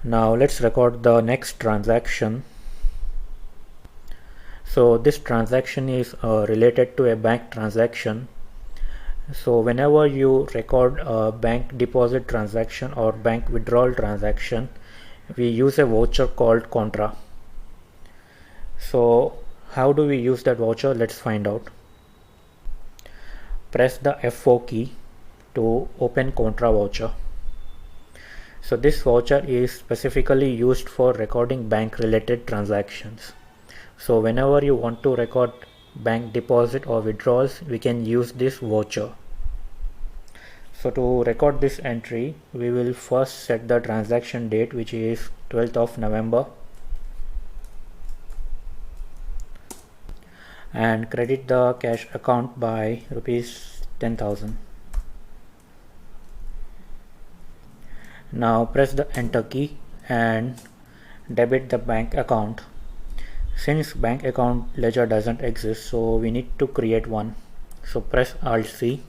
Now let's record the next transaction. So this transaction is related to a bank transaction. So whenever you record a bank deposit transaction or bank withdrawal transaction, we use a voucher called contra. So how do we use that voucher? Let's find out. Press the F4 key to open contra voucher. So this voucher is specifically used for recording bank related transactions. So whenever you want to record bank deposit or withdrawals, we can use this voucher. So to record this entry, we will first set the transaction date, which is 12th of November, and credit the cash account by rupees 10,000. Now press the enter key and debit the bank account. Since bank account ledger doesn't exist, so we need to create one. So press Alt C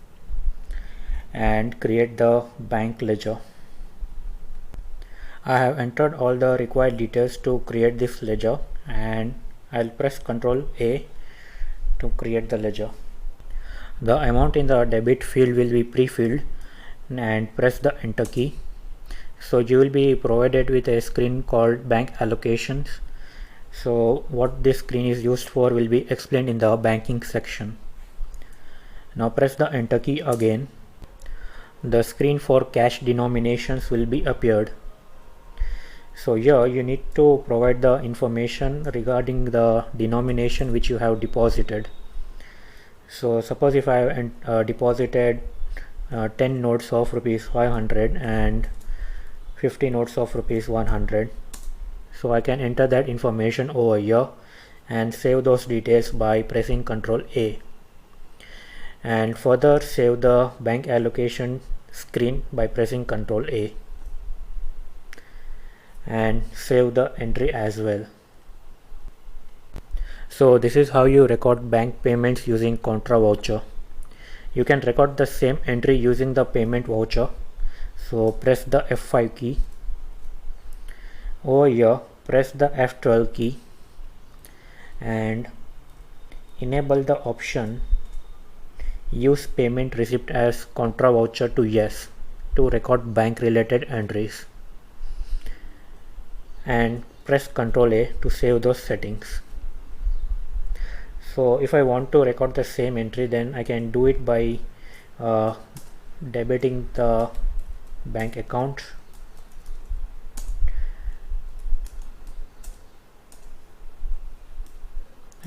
and create the bank ledger. I have entered all the required details to create this ledger, and I'll press Ctrl A to create the ledger. The amount in the debit field will be pre-filled, and press the enter key. So you will be provided with a screen called bank allocations. So what this screen is used for will be explained in the banking section. Now press the enter key again. The screen for cash denominations will be appeared. So here you need to provide the information regarding the denomination which you have deposited. So suppose if I have deposited 10 notes of rupees 500 and 50 notes of rupees 100. So I can enter that information over here and save those details by pressing Ctrl A, and further save the bank allocation screen by pressing Ctrl A, and save the entry as well. So this is how you record bank payments using contra voucher. You can record the same entry using the payment voucher. So press the F5 key. Over here press the F12 key and enable the option use payment receipt as contra voucher to yes to record bank related entries, and press Ctrl A to save those settings. So if I want to record the same entry, then I can do it by debiting the bank account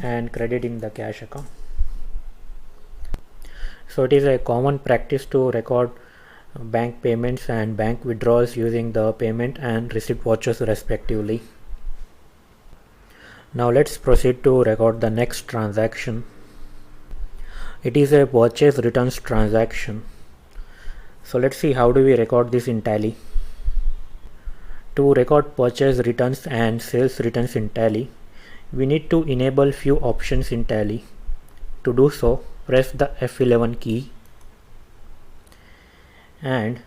and crediting the cash account. So it is a common practice to record bank payments and bank withdrawals using the payment and receipt vouchers respectively. Now let's proceed to record the next transaction. It is a purchase returns transaction. So let's see how do we record this in Tally. To record purchase returns and sales returns in Tally, we need to enable few options in Tally. To do so, press the F11 key and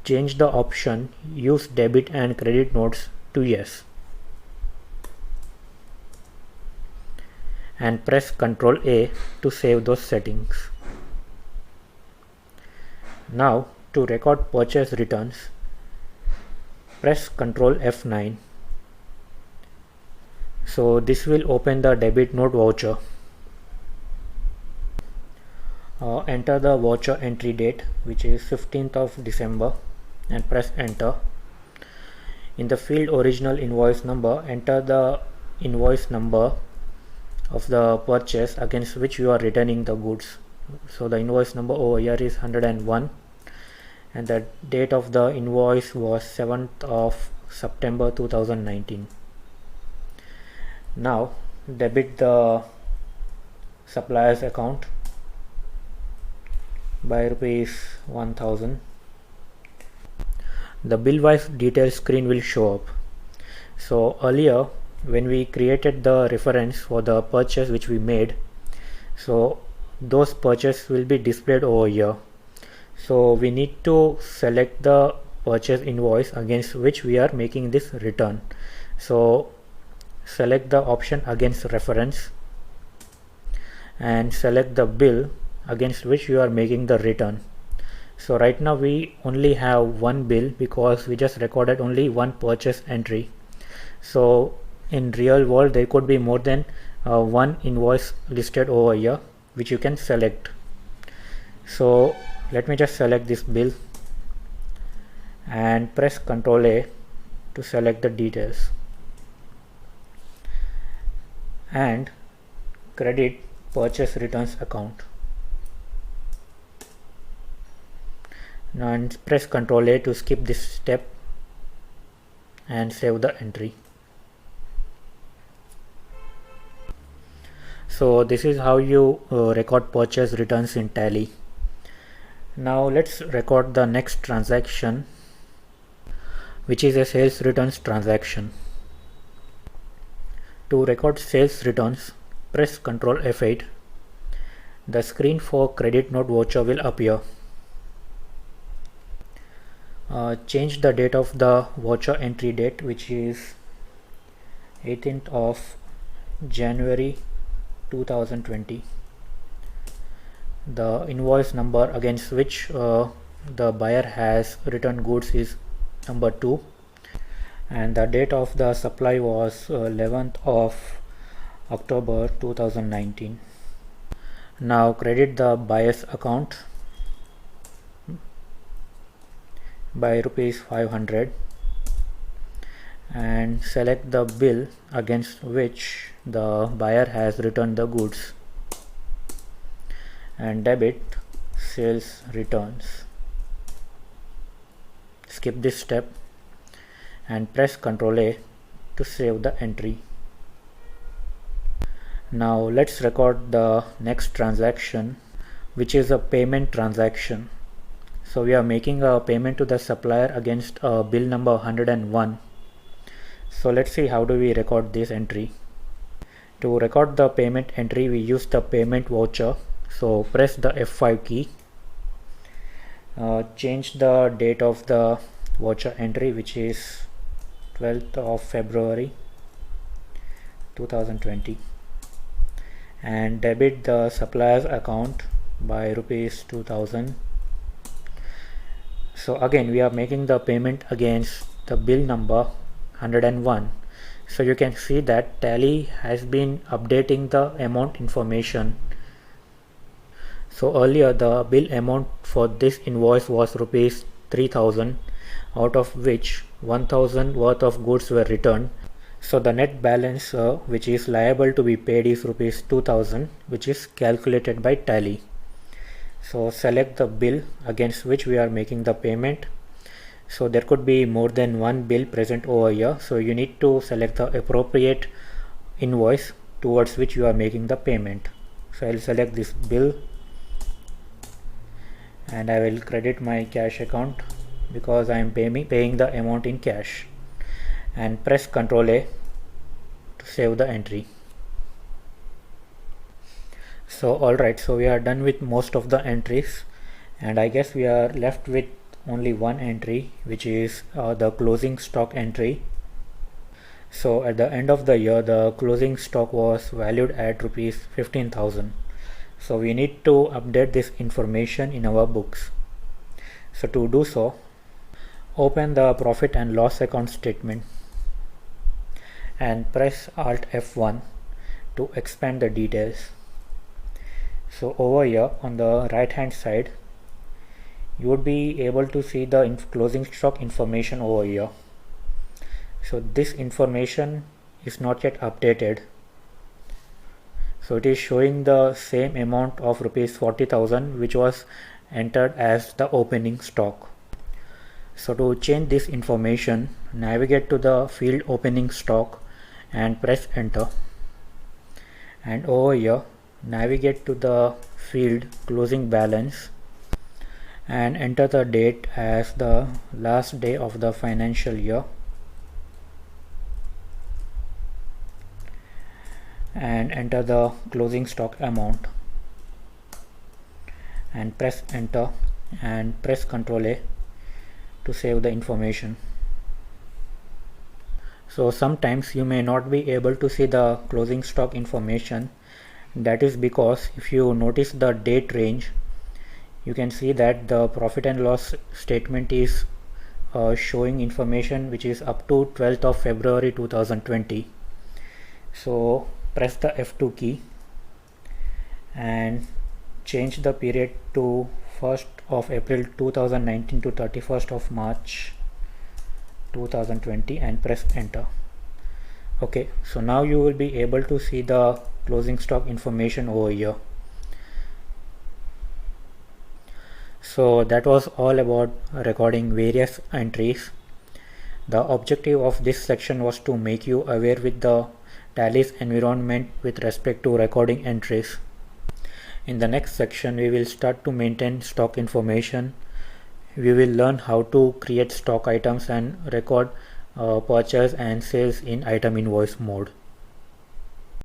change the option use debit and credit notes to yes, and press Ctrl A to save those settings. Now to record purchase returns, press Ctrl F9. So this will open the debit note voucher. Enter the voucher entry date, which is 15th of December, and press enter. In the field original invoice number, enter the invoice number of the purchase against which you are returning the goods. So the invoice number over here is 101, and the date of the invoice was 7th of September 2019. Now debit the supplier's account by rupees 1000. The bill wise details screen will show up. So earlier when we created the reference for the purchase which we made, so those purchases will be displayed over here. So we need to select the purchase invoice against which we are making this return. So select the option against reference and select the bill against which you are making the return. So right now we only have one bill because we just recorded only one purchase entry. So in real world there could be more than one invoice listed over here which you can select. So let me just select this bill and press Ctrl A to select the details and credit purchase returns account. Now and press Ctrl A to skip this step and save the entry. So this is how you record purchase returns in Tally. Now let's record the next transaction, which is a sales returns transaction. To record sales returns, press Ctrl F8. The screen for credit note voucher will appear. Change the date of the voucher entry date, which is 18th of January 2020. The invoice number against which the buyer has returned goods is number 2, and the date of the supply was 11th of October 2019. Now credit the buyer's account by rupees 500 and select the bill against which the buyer has returned the goods and debit sales returns. Skip this step and press Ctrl A to save the entry. Now let's record the next transaction, which is a payment transaction. So we are making a payment to the supplier against bill number 101. So let's see how do we record this entry. To record the payment entry, we use the payment voucher. So press the F5 key. Change the date of the voucher entry, which is 12th of February 2020, and debit the supplier's account by rupees 2000. So again we are making the payment against the bill number 101. So you can see that Tally has been updating the amount information. So earlier the bill amount for this invoice was rupees 3000, out of which 1000 worth of goods were returned. So the net balance which is liable to be paid is rupees 2000, which is calculated by Tally. So select the bill against which we are making the payment. So there could be more than one bill present over here, so you need to select the appropriate invoice towards which you are making the payment. So I'll select this bill and I will credit my cash account because I am paying the amount in cash, and press Ctrl A to save the entry. So alright, so we are done with most of the entries, and I guess we are left with only one entry, which is the closing stock entry. So at the end of the year the closing stock was valued at rupees 15,000. So we need to update this information in our books. So to do so, open the profit and loss account statement and press Alt F1 to expand the details. So over here on the right hand side you would be able to see the closing stock information over here. So this information is not yet updated. So it is showing the same amount of rupees 40,000 which was entered as the opening stock. So to change this information, navigate to the field opening stock and press enter, and over here navigate to the field closing balance and enter the date as the last day of the financial year, and enter the closing stock amount and press enter and press Ctrl A to save the information. So sometimes you may not be able to see the closing stock information. That is because if you notice the date range, you can see that the profit and loss statement is showing information which is up to 12th of February 2020. So press the F2 key and change the period to 1st of April 2019 to 31st of March 2020 and press enter. Okay, so now you will be able to see the closing stock information over here. So that was all about recording various entries. The objective of this section was to make you aware with the Tally's environment with respect to recording entries. In the next section, we will start to maintain stock information. We will learn how to create stock items and record purchase and sales in item invoice mode.